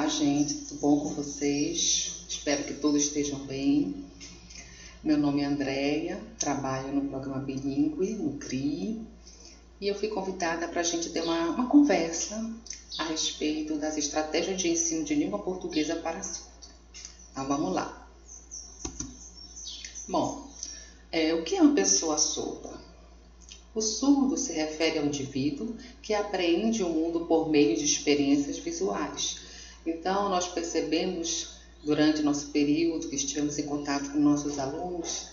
Olá, gente, tudo bom com vocês? Espero que todos estejam bem. Meu nome é Andréia, trabalho no programa bilíngue, no CRI, e eu fui convidada para a gente ter uma conversa a respeito das estratégias de ensino de língua portuguesa para surdo. Então, vamos lá. Bom, o que é uma pessoa surda? O surdo se refere ao indivíduo que apreende o mundo por meio de experiências visuais. Então, nós percebemos durante nosso período que estivemos em contato com nossos alunos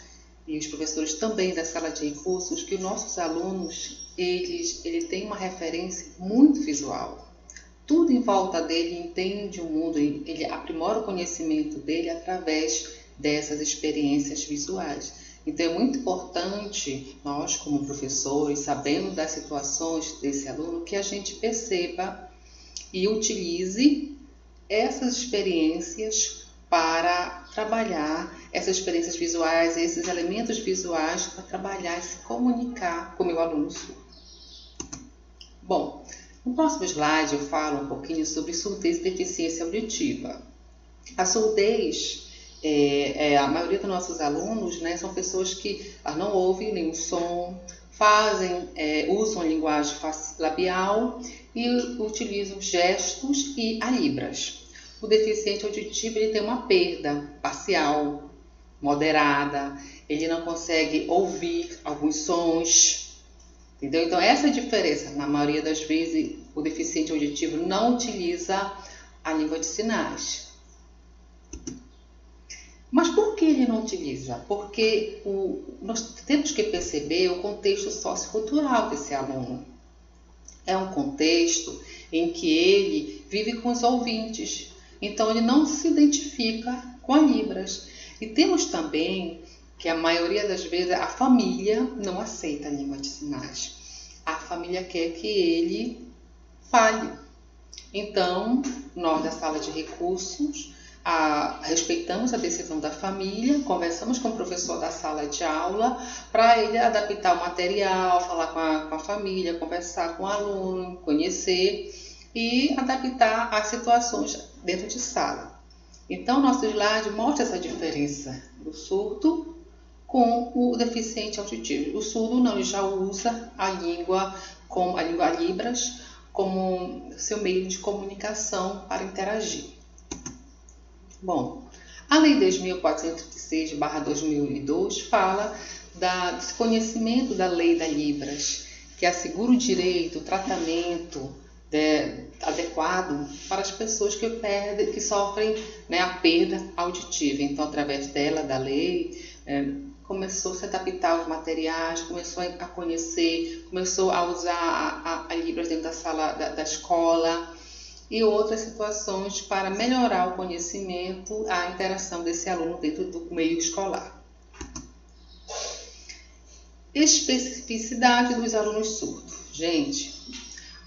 e os professores também da sala de recursos, que os nossos alunos, eles têm uma referência muito visual. Tudo em volta dele entende o mundo, ele aprimora o conhecimento dele através dessas experiências visuais. Então, é muito importante nós, como professores, sabendo das situações desse aluno, que a gente perceba e utilize essas experiências para trabalhar essas experiências visuais, esses elementos visuais para trabalhar e se comunicar com o meu aluno surdo. Bom, no próximo slide eu falo um pouquinho sobre surdez e deficiência auditiva. A surdez, a maioria dos nossos alunos, né, são pessoas que não ouvem nenhum som, usam a linguagem labial e utilizam gestos e a libras. O deficiente auditivo ele tem uma perda parcial, moderada, ele não consegue ouvir alguns sons, entendeu? Então, essa é a diferença. Na maioria das vezes, o deficiente auditivo não utiliza a língua de sinais. Mas por que ele não utiliza? Porque nós temos que perceber o contexto sociocultural desse aluno. É um contexto em que ele vive com os ouvintes, então ele não se identifica com a Libras. E temos também que a maioria das vezes a família não aceita a língua de sinais. A família quer que ele fale. Então, nós da sala de recursos respeitamos a decisão da família, conversamos com o professor da sala de aula para ele adaptar o material, falar com a família, conversar com o aluno, conhecer e adaptar as situações dentro de sala. Então, nosso slide mostra essa diferença do surdo com o deficiente auditivo. O surdo não, ele já usa a língua Libras como seu meio de comunicação para interagir. Bom, a Lei 10.436/2002 fala do desconhecimento da Lei da Libras, que assegura o direito, o tratamento adequado para as pessoas que sofrem, né, a perda auditiva. Então, através da lei, começou a se adaptar aos materiais, começou a conhecer, começou a usar a Libras dentro da sala da escola, e outras situações para melhorar o conhecimento, a interação desse aluno dentro do meio escolar. Especificidade dos alunos surdos. Gente,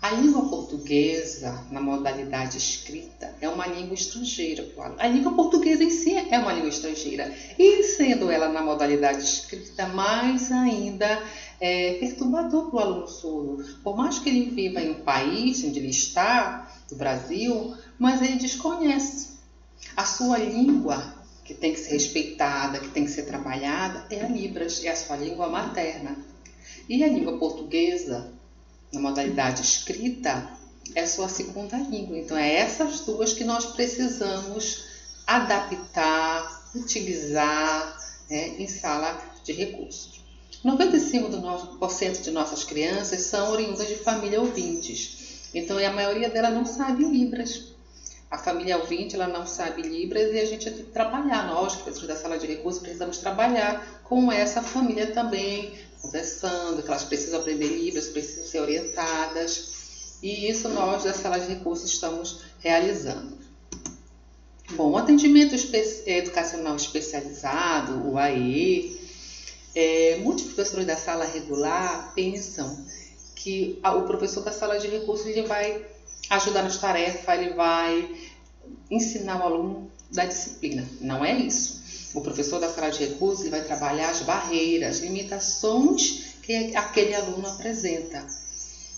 a língua portuguesa, na modalidade escrita, é uma língua estrangeira. A língua portuguesa em si é uma língua estrangeira. E sendo ela na modalidade escrita, mais ainda é perturbador para o aluno surdo. Por mais que ele viva em um país onde ele está, do Brasil, mas ele desconhece. A sua língua, que tem que ser respeitada, que tem que ser trabalhada, é a Libras, é a sua língua materna. E a língua portuguesa, na modalidade escrita, é a sua segunda língua. Então, é essas duas que nós precisamos adaptar, utilizar, em sala de recursos. 95% de nossas crianças são oriundas de família ouvintes. Então, a maioria delas não sabe Libras. A família ouvinte, ela não sabe Libras e a gente tem que trabalhar. Nós, professores da sala de recursos, precisamos trabalhar com essa família também, conversando, que elas precisam aprender Libras, precisam ser orientadas. E isso nós, da sala de recursos, estamos realizando. Bom, o atendimento educacional especializado, o AE, muitos professores da sala regular pensam que o professor da sala de recursos ele vai ajudar nas tarefas, ele vai ensinar o aluno da disciplina. Não é isso. O professor da sala de recursos ele vai trabalhar as barreiras, limitações que aquele aluno apresenta,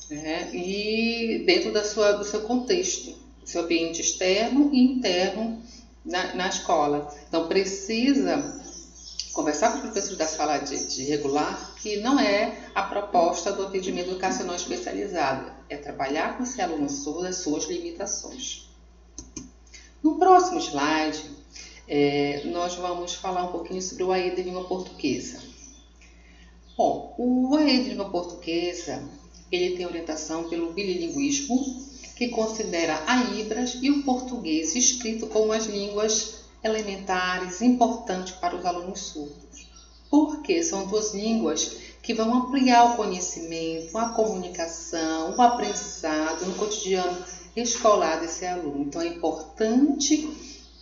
né? E dentro do seu contexto. seu ambiente externo e interno na escola. Então, precisa conversar com os professores da sala de regular, que não é a proposta do atendimento educacional especializado, é trabalhar com esse aluno surdo as suas limitações. No próximo slide, nós vamos falar um pouquinho sobre o AE de língua portuguesa. Bom, o AE de língua portuguesa, ele tem orientação pelo bilínguismo, que considera a Libras e o português escrito como as línguas elementares importantes para os alunos surdos. Porque são duas línguas que vão ampliar o conhecimento, a comunicação, o aprendizado no cotidiano escolar desse aluno. Então é importante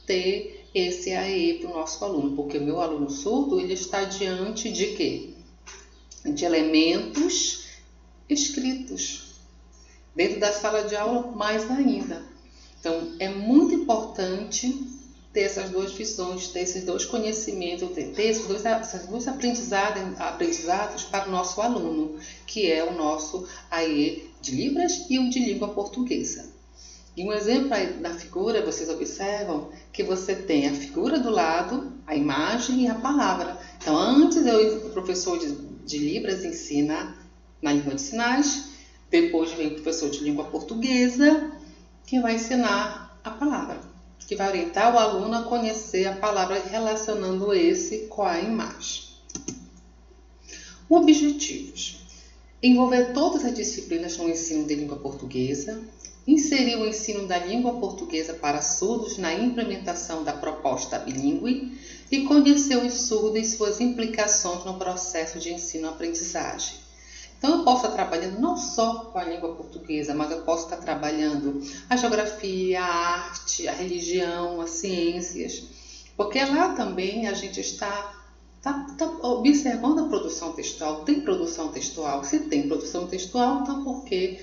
ter esse AE para o nosso aluno, porque o meu aluno surdo ele está diante de quê? De elementos escritos. Dentro da sala de aula, mais ainda. Então, é muito importante ter essas duas visões, ter esses dois conhecimentos, ter esses dois aprendizados para o nosso aluno, que é o nosso AE de Libras e o de língua portuguesa. E um exemplo aí na figura, vocês observam que você tem a figura do lado, a imagem e a palavra. Então, antes o professor de Libras ensina na língua de sinais, depois vem o professor de língua portuguesa, que vai ensinar a palavra, que vai orientar o aluno a conhecer a palavra relacionando esse com a imagem. Objetivos: envolver todas as disciplinas no ensino de língua portuguesa, inserir o ensino da língua portuguesa para surdos na implementação da proposta bilíngue e conhecer os surdos e suas implicações no processo de ensino-aprendizagem. Então, eu posso estar trabalhando não só com a língua portuguesa, mas eu posso estar trabalhando a geografia, a arte, a religião, as ciências, porque lá também a gente está observando a produção textual. Tem produção textual? Se tem produção textual, então por que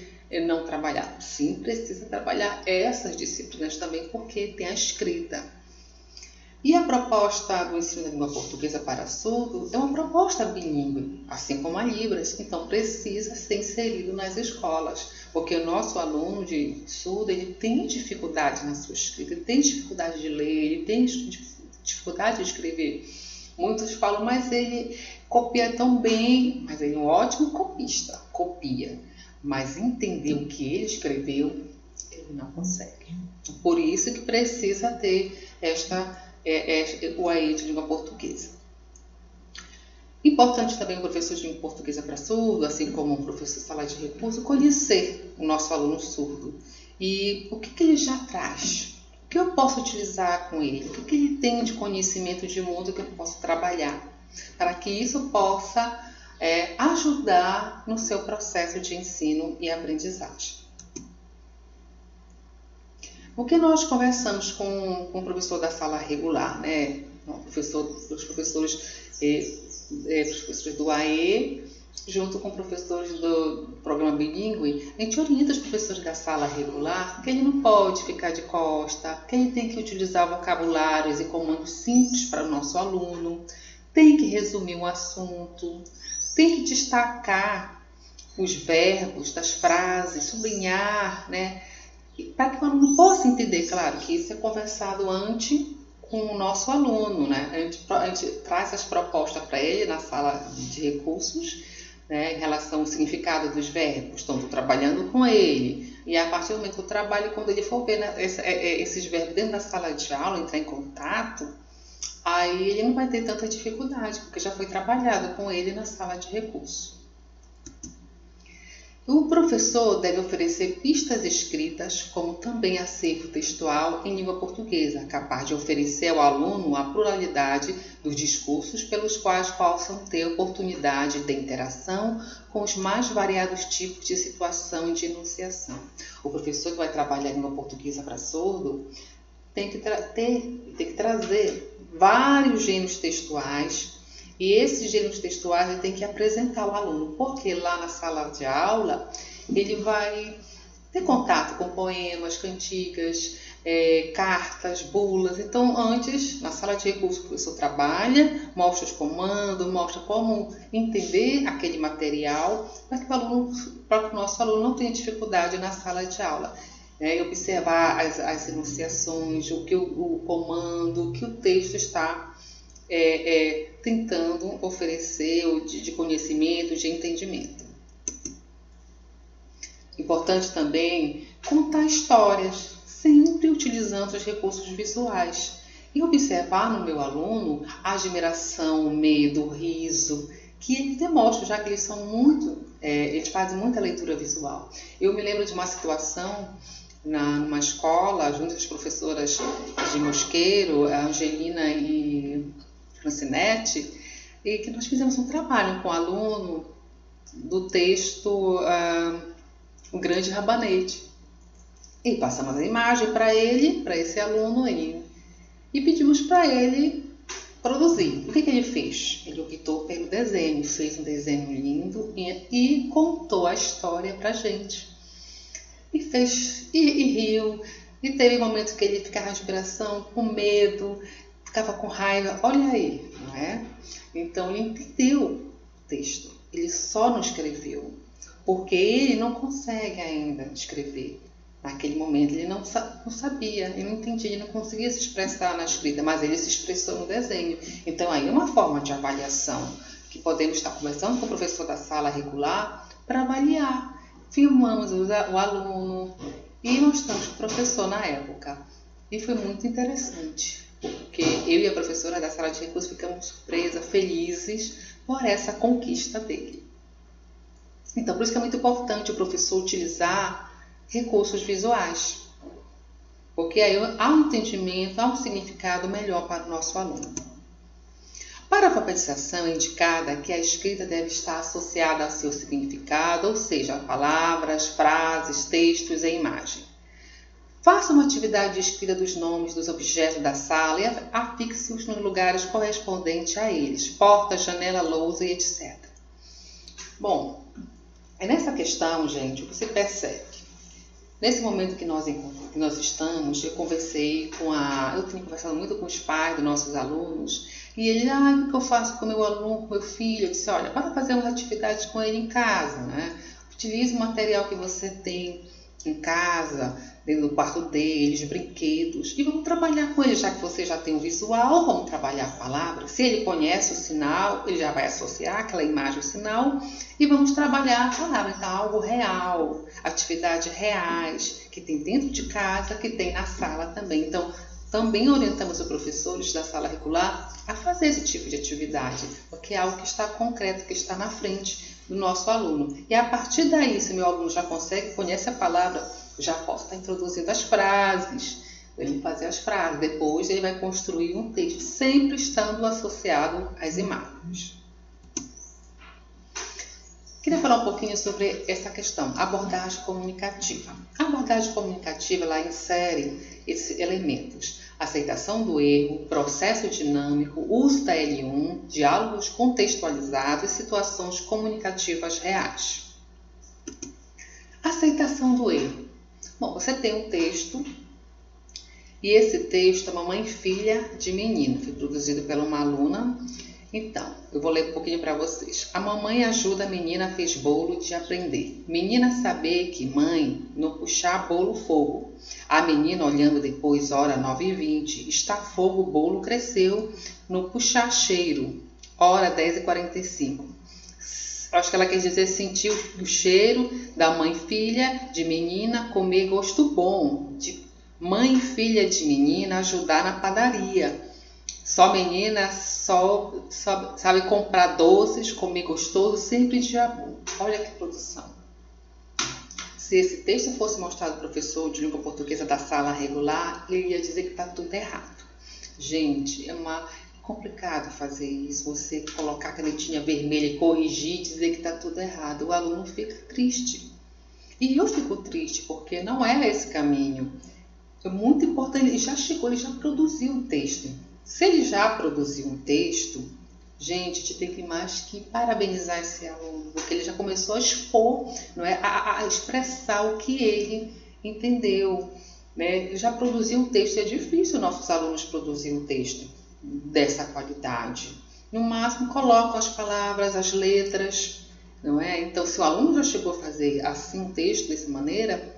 não trabalhar? Sim, precisa trabalhar essas disciplinas também, porque tem a escrita. E a proposta do ensino da língua portuguesa para surdo é uma proposta bilíngue, assim como a Libras, então precisa ser inserido nas escolas, porque o nosso aluno de surdo ele tem dificuldade na sua escrita, ele tem dificuldade de ler, ele tem dificuldade de escrever. Muitos falam, mas ele copia tão bem, mas ele é um ótimo copista, copia, mas entender o que ele escreveu, ele não consegue. Por isso que precisa ter o AE de língua portuguesa. Importante também o professor de língua portuguesa para surdo, assim como o professor de sala de recurso, conhecer o nosso aluno surdo. E o que ele já traz? O que eu posso utilizar com ele? O que ele tem de conhecimento de mundo que eu posso trabalhar? Para que isso possa ajudar no seu processo de ensino e aprendizagem. O que nós conversamos com o professor da sala regular, né? Os professores do AE, junto com professores do programa bilíngue, a gente orienta os professores da sala regular que ele não pode ficar de costa, que ele tem que utilizar vocabulários e comandos simples para o nosso aluno, tem que resumir um assunto, tem que destacar os verbos das frases, sublinhar, né? Para que o aluno possa entender, claro, que isso é conversado antes com o nosso aluno, né? A gente traz as propostas para ele na sala de recursos, né, em relação ao significado dos verbos. Então, estou trabalhando com ele. E a partir do momento que eu trabalho, quando ele for ver, né, esses verbos dentro da sala de aula, entrar em contato, aí ele não vai ter tanta dificuldade, porque já foi trabalhado com ele na sala de recursos. O professor deve oferecer pistas escritas, como também acervo textual em língua portuguesa, capaz de oferecer ao aluno a pluralidade dos discursos pelos quais possam ter oportunidade de interação com os mais variados tipos de situação e de enunciação. O professor que vai trabalhar em língua portuguesa para surdo tem que trazer vários gêneros textuais. E esses gêneros textuais ele tem que apresentar ao aluno, porque lá na sala de aula ele vai ter contato com poemas, cantigas, cartas, bulas. Então, antes, na sala de recursos, o professor trabalha, mostra os comandos, mostra como entender aquele material, para que o nosso aluno não tenha dificuldade na sala de aula. né, e observar as enunciações, o comando, o que o texto está tentando oferecer de conhecimento, de entendimento. Importante também contar histórias, sempre utilizando os recursos visuais. E observar no meu aluno a admiração, o medo, o riso, que eles demonstram, já que eles são eles fazem muita leitura visual. Eu me lembro de uma situação numa escola, junto às professoras de Mosqueiro, a Angelina e Francinete, e que nós fizemos um trabalho com o aluno do texto O Grande Rabanete. E passamos a imagem para ele, para esse aluno aí, e pedimos para ele produzir. O que ele fez? Ele optou pelo desenho, fez um desenho lindo e contou a história para a gente. E fez, e riu, e teve momentos que ele ficava de inspiração, com medo, ficava com raiva, olha aí, não é? Então ele entendeu o texto, ele só não escreveu, porque ele não consegue ainda escrever. Naquele momento ele não sabia, ele não entendia, ele não conseguia se expressar na escrita, mas ele se expressou no desenho. Então aí é uma forma de avaliação, que podemos estar conversando com o professor da sala regular para avaliar. Filmamos o aluno e mostramos para o professor na época. E foi muito interessante, porque eu e a professora da sala de recursos ficamos surpresas, felizes por essa conquista dele. Então, por isso que é muito importante o professor utilizar recursos visuais, porque aí há um entendimento, há um significado melhor para o nosso aluno. Para a alfabetização é indicada que a escrita deve estar associada ao seu significado, ou seja, a palavras, frases, textos e imagem. Faça uma atividade de escrita dos nomes dos objetos da sala e afixe-os nos lugares correspondentes a eles, porta, janela, lousa e etc. Bom, é nessa questão, gente, o que você percebe. Nesse momento que nós estamos, eu tenho conversado muito com os pais dos nossos alunos, e ele, o que eu faço com o meu aluno, com o meu filho? Eu disse, olha, para fazer umas atividades com ele em casa, né? Utilize o material que você tem em casa, dentro do quarto dele, os brinquedos, e vamos trabalhar com ele, já que você já tem o visual, vamos trabalhar a palavra. Se ele conhece o sinal, ele já vai associar aquela imagem ao sinal, e vamos trabalhar a palavra. Então, algo real, atividades reais, que tem dentro de casa, que tem na sala também. Então, também orientamos os professores da sala regular a fazer esse tipo de atividade, porque é algo que está concreto, que está na frente do nosso aluno. E a partir daí, se meu aluno já conhece a palavra, já posso estar introduzindo as frases, ele fazer as frases, depois ele vai construir um texto, sempre estando associado às imagens. Queria falar um pouquinho sobre essa questão, abordagem comunicativa. A abordagem comunicativa, ela insere esses elementos: aceitação do erro, processo dinâmico, uso da L1, diálogos contextualizados e situações comunicativas reais. Aceitação do erro. Bom, você tem um texto, e esse texto é Mamãe e Filha de Menino, foi produzido pela uma aluna. Então, eu vou ler um pouquinho para vocês. A mamãe ajuda a menina, fez bolo de aprender. Menina saber que mãe não puxar bolo fogo. A menina olhando depois, hora 9h20. Está fogo, o bolo cresceu no puxar cheiro. Hora 10h45. Acho que ela quer dizer sentir o cheiro da mãe e filha de menina, comer gosto bom. De mãe e filha de menina ajudar na padaria. Só menina sabe comprar doces, comer gostoso, sempre de amor. Olha que produção. Se esse texto fosse mostrado ao professor de língua portuguesa da sala regular, ele ia dizer que está tudo errado. Gente, é complicado fazer isso, você colocar a canetinha vermelha e corrigir e dizer que está tudo errado. O aluno fica triste. E eu fico triste porque não é esse caminho. É muito importante, ele já chegou, ele já produziu um texto. Se ele já produziu um texto, gente, a gente tem que mais que parabenizar esse aluno, porque ele já começou a expor, não é? a expressar o que ele entendeu, né? Ele já produziu um texto, é difícil nossos alunos produzirem um texto dessa qualidade. No máximo, colocam as palavras, as letras, não é? Então, se o aluno já chegou a fazer assim um texto dessa maneira,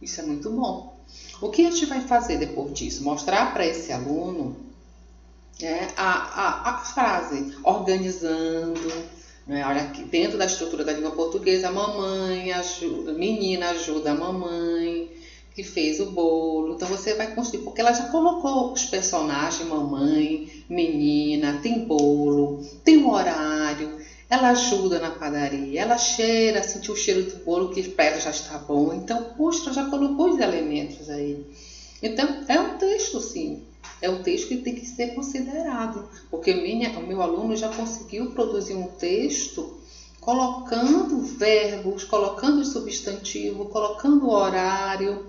Isso é muito bom. O que a gente vai fazer depois disso? Mostrar para esse aluno a frase, organizando. Olha aqui, dentro da estrutura da língua portuguesa, a mamãe ajuda, a menina ajuda a mamãe que fez o bolo. Então você vai construir, porque ela já colocou os personagens, mamãe, menina, tem bolo, tem um horário, ela ajuda na padaria, ela cheira, sentiu o cheiro do bolo que para ela já está bom. Então, poxa, já colocou os elementos aí. Então, é um texto, sim. É um texto que tem que ser considerado, porque o meu aluno já conseguiu produzir um texto colocando verbos, colocando substantivo, colocando o horário,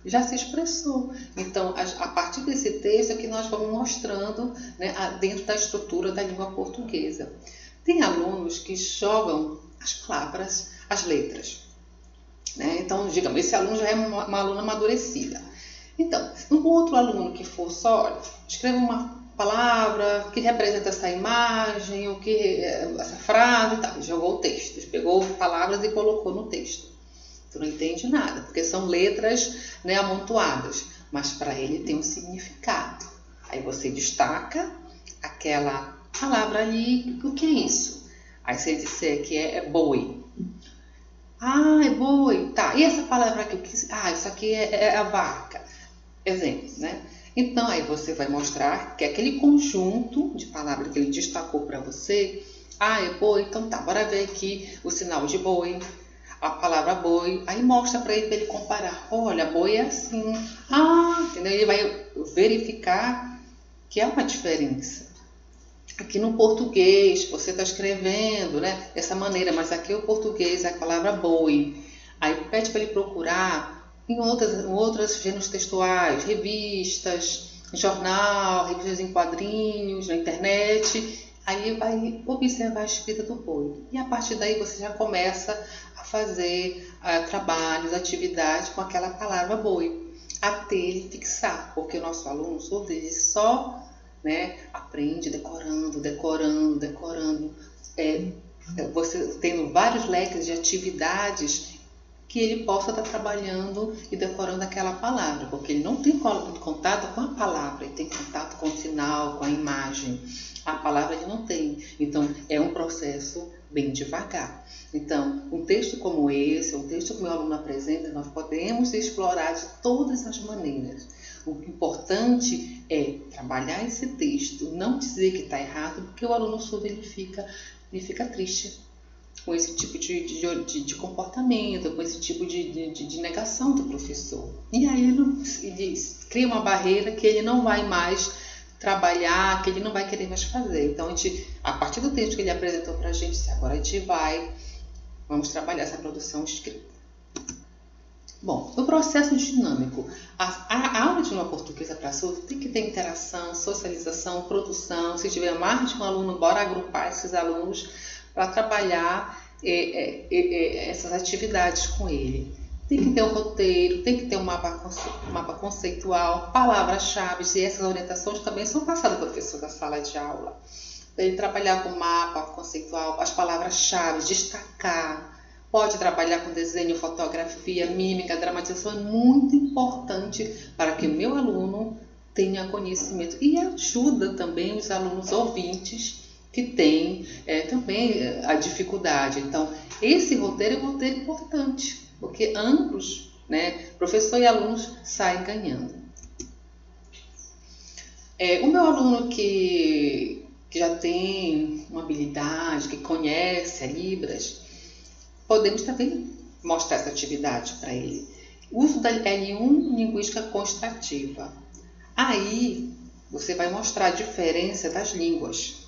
já se expressou. Então, a partir desse texto é que nós vamos mostrando, né, dentro da estrutura da língua portuguesa. Tem alunos que jogam as palavras, as letras. Né? Então, digamos, esse aluno já é uma aluna amadurecida. Então, um outro aluno que for só, olha, escreva uma palavra que representa essa imagem, o que essa frase e tal. Jogou o texto, pegou palavras e colocou no texto. Tu não entende nada, porque são letras, né, amontoadas, mas para ele tem um significado. Aí você destaca aquela palavra ali, o que é isso? Aí você disser que é boi. Ah, é boi, tá. E essa palavra aqui, isso aqui é a vaca. Exemplo, né? Então, aí você vai mostrar que aquele conjunto de palavras que ele destacou para você, é boi, então tá, bora ver aqui o sinal de boi, a palavra boi, aí mostra para ele comparar. Olha, boi é assim. Entendeu? Ele vai verificar que há uma diferença. Aqui no português, você está escrevendo, né, dessa maneira, mas aqui o português é a palavra boi. Aí pede para ele procurar em outras gêneros textuais, revistas, jornal, revistas em quadrinhos, na internet. Aí vai observar a escrita do boi. E a partir daí você já começa a fazer trabalhos, atividades com aquela palavra boi, até ele fixar, porque o nosso aluno surdo ele só, né, aprende decorando. Você tendo vários leques de atividades que ele possa estar trabalhando e decorando aquela palavra, porque ele não tem contato com a palavra, ele tem contato com o sinal, com a imagem. A palavra ele não tem. Então, é um processo bem devagar. Então, um texto como esse, um texto que o meu aluno apresenta, nós podemos explorar de todas as maneiras. O importante é trabalhar esse texto, não dizer que está errado, porque o aluno surdo ele fica triste com esse tipo de comportamento, com esse tipo de negação do professor. E aí ele cria uma barreira que ele não vai mais trabalhar, que ele não vai querer mais fazer. Então, a partir do texto que ele apresentou para a gente, agora a gente vamos trabalhar essa produção escrita. Bom, o processo dinâmico. A aula de língua portuguesa para surdo tem que ter interação, socialização, produção. Se tiver mais de um aluno, bora agrupar esses alunos para trabalhar essas atividades com ele. Tem que ter um roteiro, tem que ter um mapa conceitual, palavras-chave, e essas orientações também são passadas para o professor da sala de aula. Ele trabalhar com mapa conceitual, as palavras-chave, destacar. Pode trabalhar com desenho, fotografia, mímica, dramatização. É muito importante para que o meu aluno tenha conhecimento. E ajuda também os alunos ouvintes que têm também a dificuldade. Então, esse roteiro é um roteiro importante, porque ambos, né, professor e alunos, saem ganhando. O meu aluno que já tem uma habilidade, que conhece a Libras, podemos também mostrar essa atividade para ele. O uso da L1, linguística construtiva. Aí, você vai mostrar a diferença das línguas.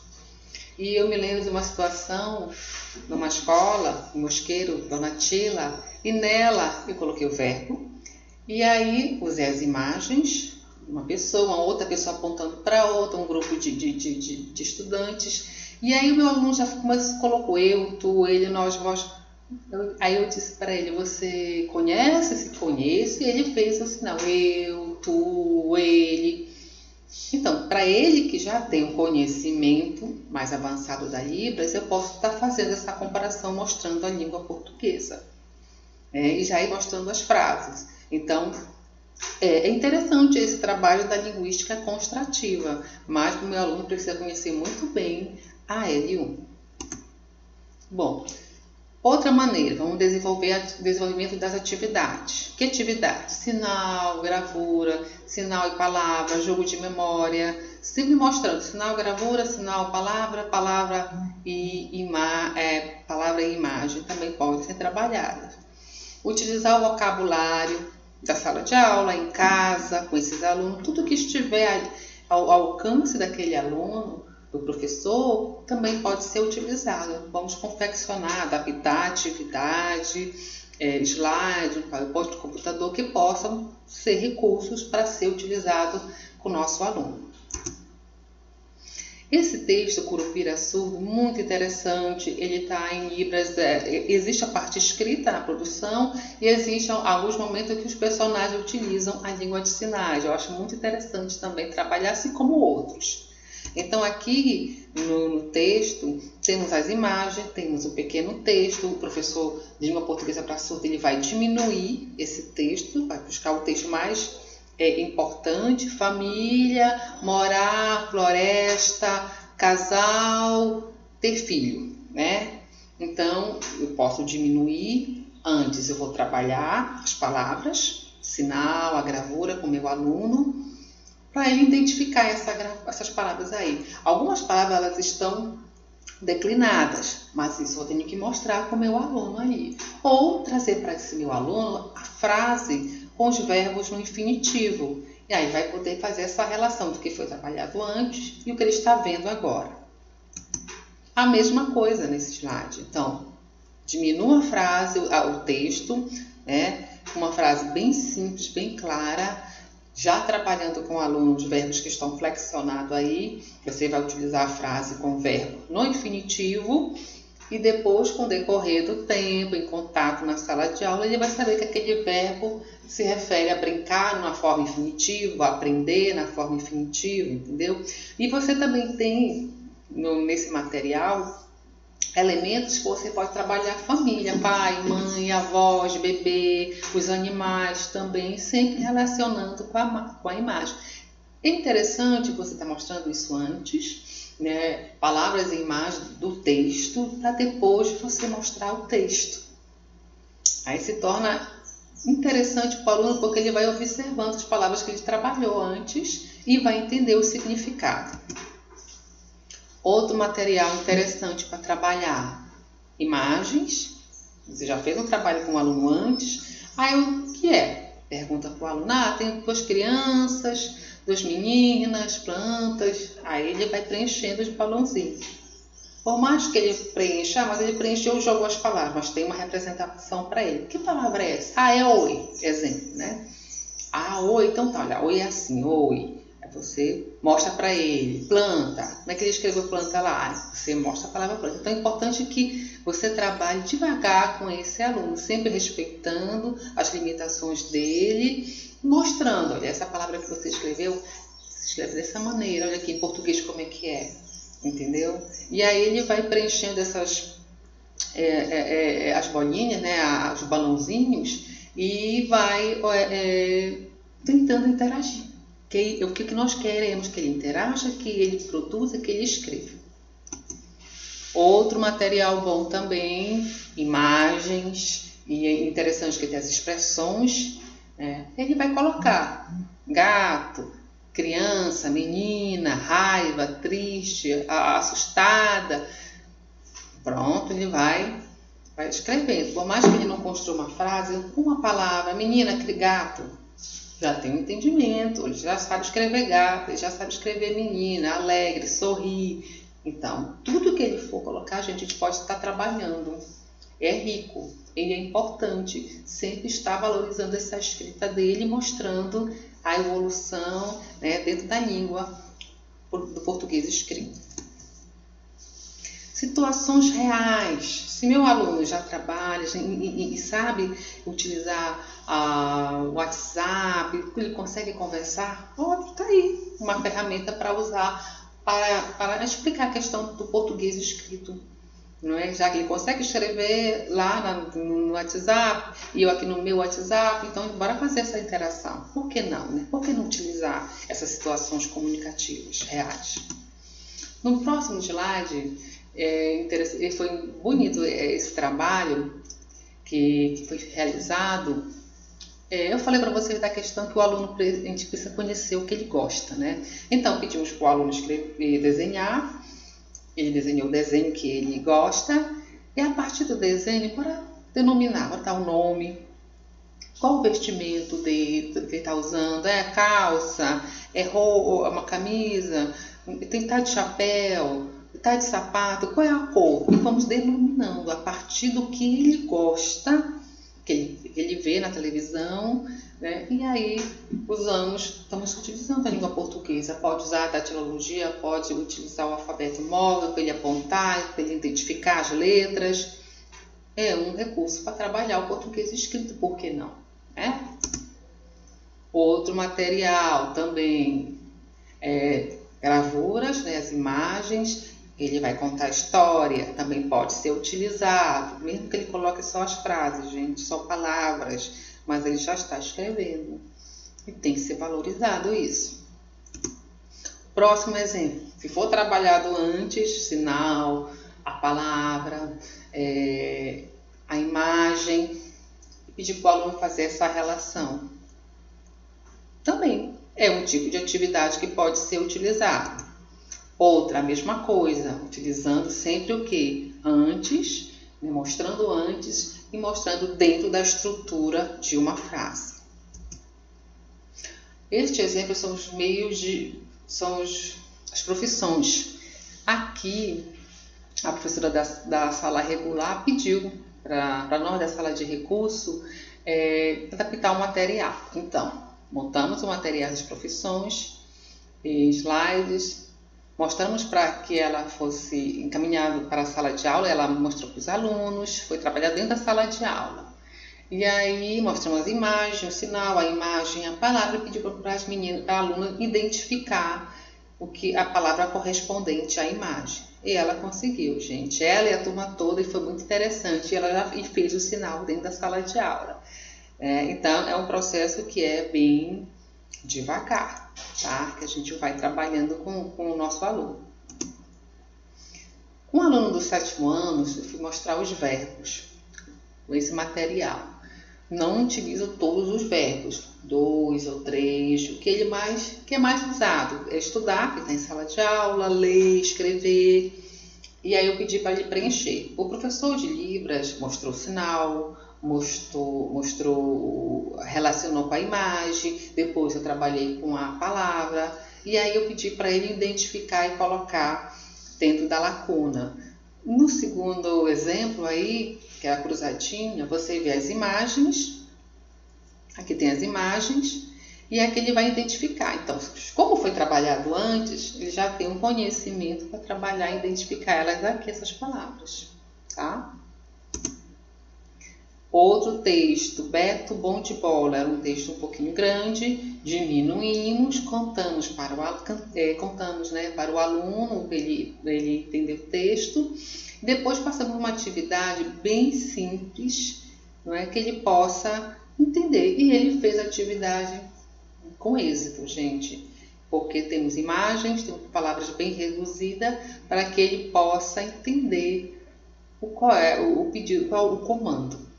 E eu me lembro de uma situação numa escola, em Mosqueiro, Dona Tila, e nela eu coloquei o verbo, e aí usei as imagens, uma pessoa, uma outra pessoa apontando para outra, um grupo de estudantes, e aí o meu aluno já colocou eu, tu, ele, nós, vós. Aí eu disse para ele, você conhece? Se conhece, ele fez o sinal, eu, tu, ele. Então, para ele que já tem um conhecimento mais avançado da Libras, eu posso estar fazendo essa comparação mostrando a língua portuguesa. E já ir mostrando as frases. Então, é interessante esse trabalho da linguística construtiva, mas o meu aluno precisa conhecer muito bem a L1. Bom, outra maneira, vamos desenvolver o desenvolvimento das atividades. Que atividade? Sinal, gravura, sinal e palavra, jogo de memória, sempre mostrando sinal, gravura, sinal, palavra, palavra e imagem também podem ser trabalhadas. Utilizar o vocabulário da sala de aula, em casa, com esses alunos, tudo que estiver ao alcance daquele aluno, do professor, também pode ser utilizado. Vamos confeccionar, adaptar a atividade, slides, um PowerPoint de computador que possam ser recursos para ser utilizado com o nosso aluno. Esse texto, Curupira Surdo, muito interessante, ele está em Libras, existe a parte escrita na produção e existem alguns momentos que os personagens utilizam a língua de sinais. Eu acho muito interessante também trabalhar, assim como outros. Então aqui no texto temos as imagens, temos o pequeno texto, o professor de língua portuguesa para surdo ele vai diminuir esse texto, vai buscar o texto mais importante, família, morar, floresta, casal, ter filho, né? Então eu posso diminuir, antes eu vou trabalhar as palavras, sinal, a gravura com o meu aluno, para ele identificar essas palavras aí. Algumas palavras elas estão declinadas, mas isso eu tenho que mostrar com o meu aluno ali. Ou trazer para esse meu aluno a frase com os verbos no infinitivo. E aí vai poder fazer essa relação do que foi trabalhado antes e o que ele está vendo agora. A mesma coisa nesse slide. Então, diminua a frase, o texto, né? Uma frase bem simples, bem clara, já trabalhando com o aluno os verbos que estão flexionados aí, você vai utilizar a frase com o verbo no infinitivo e depois, com o decorrer do tempo, em contato na sala de aula, ele vai saber que aquele verbo se refere a brincar na forma infinitiva, a aprender na forma infinitiva, entendeu? E você também tem nesse material elementos que você pode trabalhar família, pai, mãe, avós, bebê, os animais também, sempre relacionando com a imagem. É interessante você estar mostrando isso antes, né? Palavras e imagens do texto, para depois você mostrar o texto. Aí se torna interessante para o aluno, porque ele vai observando as palavras que ele trabalhou antes e vai entender o significado. Outro material interessante para trabalhar, imagens. Você já fez um trabalho com o aluno antes. Aí o que é? Pergunta para o aluno, tem 2 crianças, 2 meninas, plantas. Aí ele vai preenchendo os balãozinhos. Por mais que ele preencha, mas ele preencheu e jogou as palavras, mas tem uma representação para ele. Que palavra é essa? É oi, exemplo, né? Oi, então tá, olha, oi é assim, oi. Você mostra para ele, planta, como é que ele escreveu planta lá? Você mostra a palavra planta. Então é importante que você trabalhe devagar com esse aluno, sempre respeitando as limitações dele, mostrando, olha, essa palavra que você escreveu, se escreve dessa maneira, olha aqui em português como é que é, entendeu? E aí ele vai preenchendo essas as bolinhas, né, os balãozinhos, e vai tentando interagir. O que nós queremos? Que ele interaja, que ele produza, que ele escreva. Outro material bom também, imagens, e é interessante que tem as expressões, ele vai colocar gato, criança, menina, raiva, triste, assustada. Pronto, ele vai escrevendo. Por mais que ele não construa uma frase, com uma palavra, menina, gato, já tem um entendimento, ele já sabe escrever gato, ele já sabe escrever menina, alegre, sorrir. Então, tudo que ele for colocar, a gente pode estar trabalhando. É rico, ele é importante, sempre estar valorizando essa escrita dele, mostrando a evolução, né, dentro da língua do português escrito. Situações reais. Se meu aluno já trabalha e sabe utilizar o WhatsApp, ele consegue conversar, está aí uma ferramenta para usar para explicar a questão do português escrito. não é? Já que ele consegue escrever lá no WhatsApp e eu aqui no meu WhatsApp, então bora fazer essa interação. Por que não, né? Por que não utilizar essas situações comunicativas reais? No próximo slide, foi bonito esse trabalho que foi realizado. Eu falei para vocês da questão que o aluno, a gente precisa conhecer o que ele gosta, né? Então, pedimos para o aluno escrever, desenhar. Ele desenhou o desenho que ele gosta. E a partir do desenho, para denominar, botar o nome, qual o vestimento dele, que ele está usando, é a calça, é uma camisa, tá de chapéu, tá de sapato, qual é a cor? E vamos denominando a partir do que ele gosta, que ele vê na televisão, né? E aí estamos utilizando a língua portuguesa. Pode usar a datilologia, pode utilizar o alfabeto móvel para ele apontar, para ele identificar as letras. É um recurso para trabalhar o português escrito, por que não? Outro material também, gravuras, né, as imagens. Ele vai contar a história, também pode ser utilizado, mesmo que ele coloque só as frases, gente, só palavras, mas ele já está escrevendo e tem que ser valorizado isso. Próximo exemplo, se for trabalhado antes, sinal, a palavra, a imagem, e pedir para o aluno fazer essa relação. Também é um tipo de atividade que pode ser utilizado. Outra, a mesma coisa, utilizando sempre o que? Antes, né, mostrando antes e mostrando dentro da estrutura de uma frase. Este exemplo são os meios as profissões. Aqui, a professora da sala regular pediu para nós da sala de recurso adaptar o material. Então, montamos o material das profissões, slides, mostramos para que ela fosse encaminhada para a sala de aula, ela mostrou para os alunos, foi trabalhar dentro da sala de aula. E aí mostramos as imagens, o sinal, a imagem, a palavra, e pediu para as meninas, para a aluna identificar a palavra correspondente à imagem. E ela conseguiu, gente. Ela e a turma toda, e foi muito interessante. Ela já fez o sinal dentro da sala de aula. Então, é um processo que é bem devagar, tá? Que a gente vai trabalhando com o nosso aluno. Um aluno do 7º ano, eu fui mostrar os verbos com esse material. Não utilizo todos os verbos, 2 ou 3, o que é mais usado é estudar, que está em sala de aula, ler, escrever. E aí eu pedi para ele preencher. O professor de Libras mostrou o sinal, relacionou com a imagem, depois eu trabalhei com a palavra, e aí eu pedi para ele identificar e colocar dentro da lacuna. No segundo exemplo aí, que é a cruzadinha, você vê as imagens, aqui tem as imagens, e aqui ele vai identificar. Então, como foi trabalhado antes, ele já tem um conhecimento para trabalhar e identificar elas aqui, essas palavras, tá? Outro texto, Beto Bom de Bola, era um texto um pouquinho grande, diminuímos, contamos para o aluno, para ele entender o texto. Depois passamos uma atividade bem simples, não é, que ele possa entender. E ele fez a atividade com êxito, gente, porque temos imagens, temos palavras bem reduzidas, para que ele possa entender qual é o pedido, qual o comando.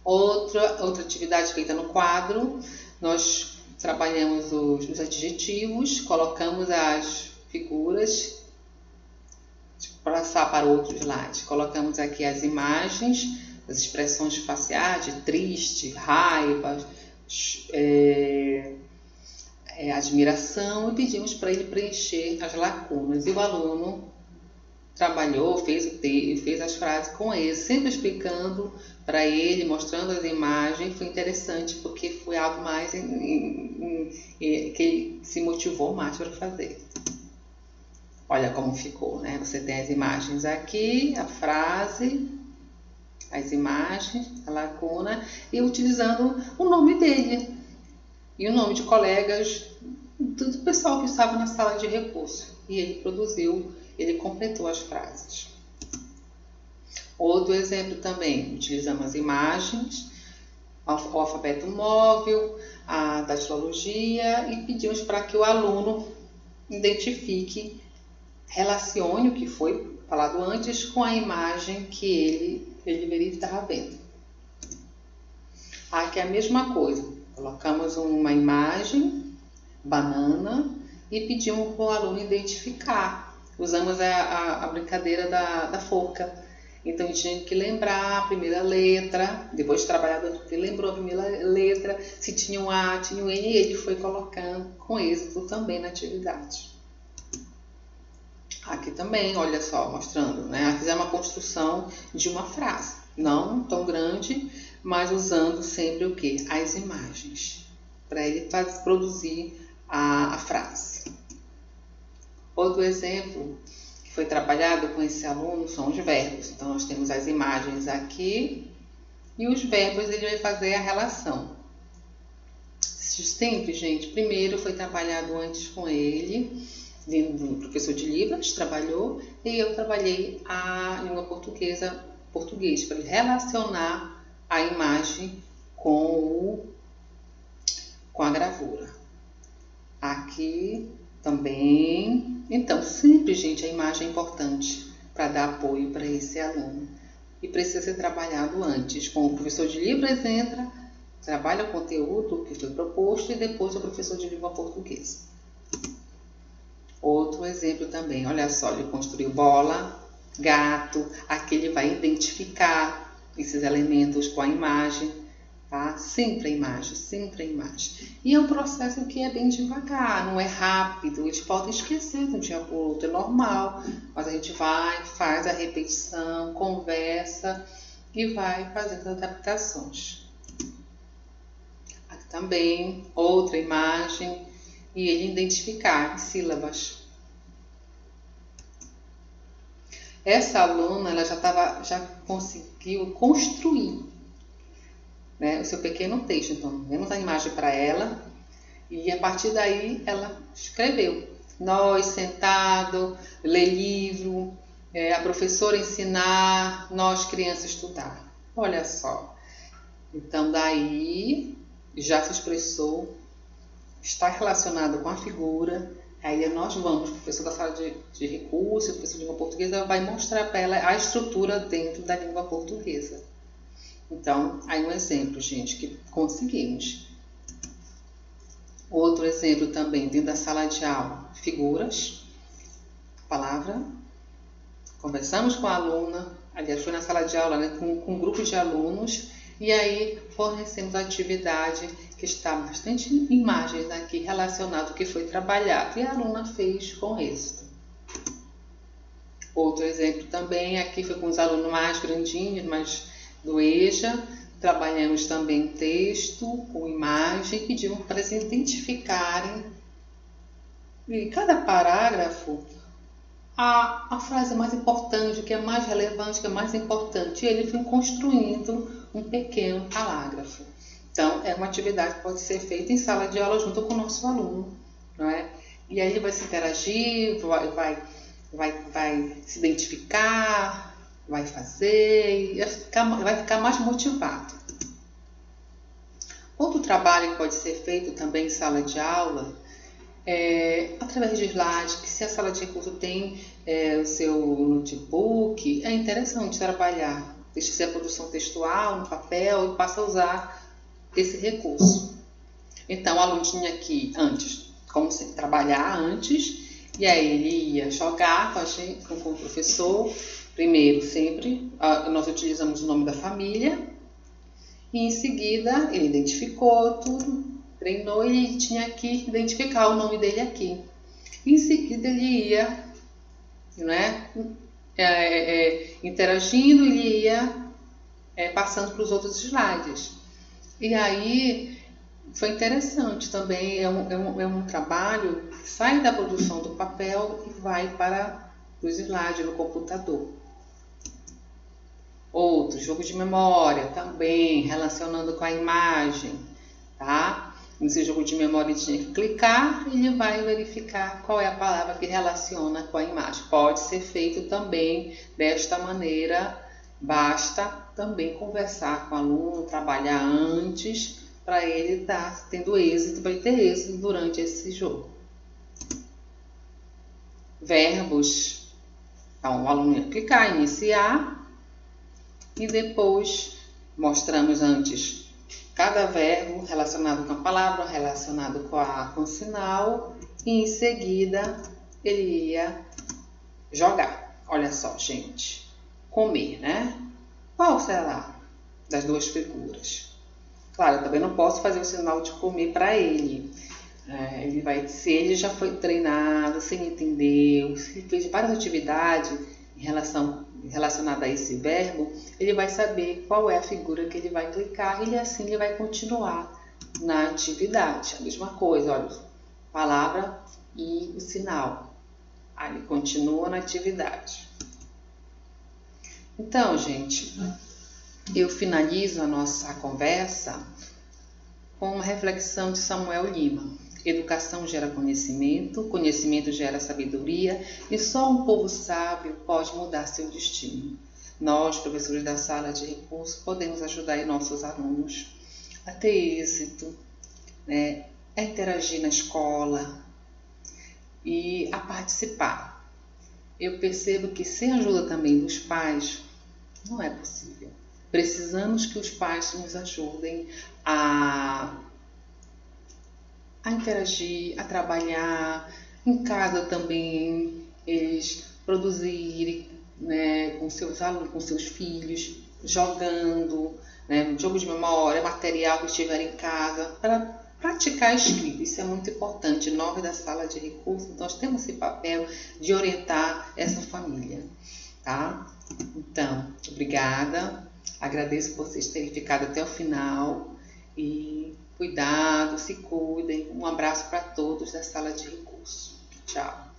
Outra atividade feita no quadro, nós trabalhamos os adjetivos, colocamos as figuras, passar para outro slide, colocamos aqui as imagens, as expressões faciais, de triste, raiva, admiração, e pedimos para ele preencher as lacunas. E o aluno trabalhou, fez as frases com ele, sempre explicando para ele, mostrando as imagens. Foi interessante porque foi algo mais que ele se motivou mais para fazer. Olha como ficou, né? Você tem as imagens aqui, a frase, as imagens, a lacuna, e utilizando o nome dele e o nome de colegas do pessoal que estava na sala de recurso. E ele produziu ele completou as frases. Outro exemplo também, utilizamos as imagens, o alfabeto móvel, a datilologia e pedimos para que o aluno identifique, relacione o que foi falado antes com a imagem que ele deveria estar vendo. Aqui é a mesma coisa, colocamos uma imagem, banana, e pedimos para o aluno identificar. Usamos a brincadeira da forca. Então, a gente tinha que lembrar a primeira letra, depois de trabalhar, ele lembrou a primeira letra, se tinha um A, tinha um N, e ele foi colocando com êxito também na atividade. Aqui também, olha só, mostrando, né? Aqui é uma construção de uma frase, não tão grande, mas usando sempre o quê? As imagens, para ele produzir a frase. Outro exemplo que foi trabalhado com esse aluno são os verbos. Então, nós temos as imagens aqui e os verbos ele vai fazer a relação. Sempre, gente, primeiro foi trabalhado antes com ele, do professor de Libras, trabalhou, e eu trabalhei a língua portuguesa, português, para ele relacionar a imagem com a gravura. Aqui também. Então, sempre, gente, a imagem é importante para dar apoio para esse aluno. E precisa ser trabalhado antes. Com o professor de Libras entra, trabalha o conteúdo que foi proposto e depois o professor de língua portuguesa. Outro exemplo também, olha só, ele construiu bola, gato, aqui ele vai identificar esses elementos com a imagem, tá? Sempre a imagem, sempre a imagem. E é um processo que é bem devagar, não é rápido, eles podem esquecer de um dia para o outro, é normal, mas a gente vai, faz a repetição, conversa e vai fazendo adaptações. Aqui também, outra imagem, e ele identificar sílabas. Essa aluna ela já conseguiu construir, né, o seu pequeno texto. Então, demos a imagem para ela e a partir daí ela escreveu. Nós sentado, ler livro, a professora ensinar, nós crianças estudar. Olha só. Então, daí já se expressou, está relacionado com a figura. Aí nós vamos, o professor da sala de recursos, o professor de língua portuguesa vai mostrar para ela a estrutura dentro da língua portuguesa. Então, aí um exemplo, gente, que conseguimos. Outro exemplo também, dentro da sala de aula, figuras, palavra, conversamos com a aluna, aliás, foi na sala de aula, né, com um grupo de alunos, e aí fornecemos a atividade que está bastante imagens aqui relacionado ao que foi trabalhado, e a aluna fez com êxito. Outro exemplo também, aqui foi com os alunos mais grandinhos, mais do EJA, trabalhamos também texto, com imagem, pedimos para eles identificarem em cada parágrafo a frase mais importante, o que é mais relevante, o que é mais importante. E ele foi construindo um pequeno parágrafo. Então, é uma atividade que pode ser feita em sala de aula junto com o nosso aluno, não é? E aí ele vai se interagir, vai se identificar, vai fazer, e vai ficar mais motivado. Outro trabalho que pode ser feito também em sala de aula é através de slides, que se a sala de recurso tem o seu notebook, é interessante trabalhar. Deixa ser a produção textual no papel e passa a usar esse recurso. Então, o aluno tinha aqui antes, como sempre, trabalhar antes, e aí ele ia jogar com o professor. Primeiro, sempre, nós utilizamos o nome da família, e em seguida ele identificou tudo, treinou e ele tinha que identificar o nome dele aqui. Em seguida ele ia, né, interagindo, ele ia passando para os outros slides. E aí foi interessante também, é um trabalho que sai da produção do papel e vai para os slides no computador. Outro, jogo de memória, também relacionando com a imagem, tá? nesse jogo de memória tinha que clicar, ele vai verificar qual é a palavra que relaciona com a imagem. Pode ser feito também desta maneira, basta também conversar com o aluno, trabalhar antes, para ele estar tendo êxito, para ele ter êxito durante esse jogo. Verbos. Então, o aluno ia clicar, iniciar, e depois mostramos antes cada verbo relacionado com a palavra, relacionado com o sinal, e em seguida ele ia jogar. Olha só, gente. Comer, né? Qual será das duas figuras? Claro, eu também não posso fazer o sinal de comer para ele. Se ele já foi treinado, se ele entendeu, se ele fez várias atividades relacionadas a esse verbo, ele vai saber qual é a figura que ele vai clicar e assim ele vai continuar na atividade. A mesma coisa, olha, palavra e o sinal. Aí ele continua na atividade. Então, gente, eu finalizo a nossa conversa com uma reflexão de Samuel Lima. Educação gera conhecimento, conhecimento gera sabedoria e só um povo sábio pode mudar seu destino. Nós, professores da sala de recursos, podemos ajudar nossos alunos a ter êxito, né, a interagir na escola e a participar. Eu percebo que sem a ajuda também dos pais, não é possível. Precisamos que os pais nos ajudem a interagir, a trabalhar, em casa também, eles produzirem, né, com seus alunos, com seus filhos, jogando, né, jogo de memória, material que estiver em casa, para praticar a escrita. Isso é muito importante. Nós da sala de recursos, nós temos esse papel de orientar essa família, tá? Então, obrigada. Agradeço por vocês terem ficado até o final e cuidado, se cuidem. Um abraço para todos da sala de recursos. Tchau.